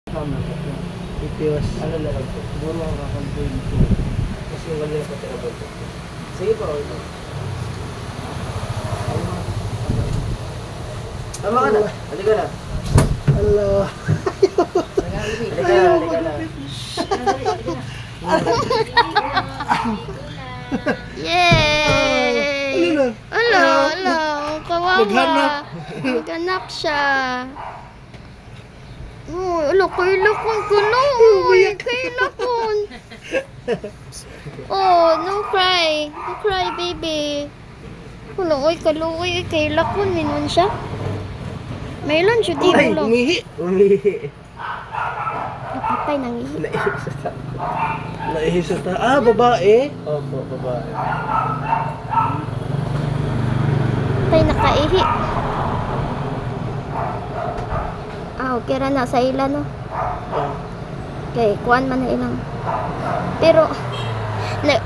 Tama ba? Itiwas. Ano na lang po? Siguro ang kakampuin ko. Kasi yung kanila pa tinabal po. Sige po. Tama ka na. Halika na. Hello. Halika na. Halika na. Yay! Ano na? Hello, hello. Kawawa. Naghanap. Naghanap siya. Oh, alo, kay lakon ko no. Kay lakon. Oh, no cry. No cry, baby. Kulo, oy, kaluoy, kay lakon, minun siya. May lunch, di Ay, mo lang. umihi. Umihi. Napatay nang ihi. Naisip sa Naihisa ta. Ah, babae. Opo, babae. Patay nakaihi. Ah, okay ra na sa ila, no? Oh. Okay, kuan man na ilang. Pero, na,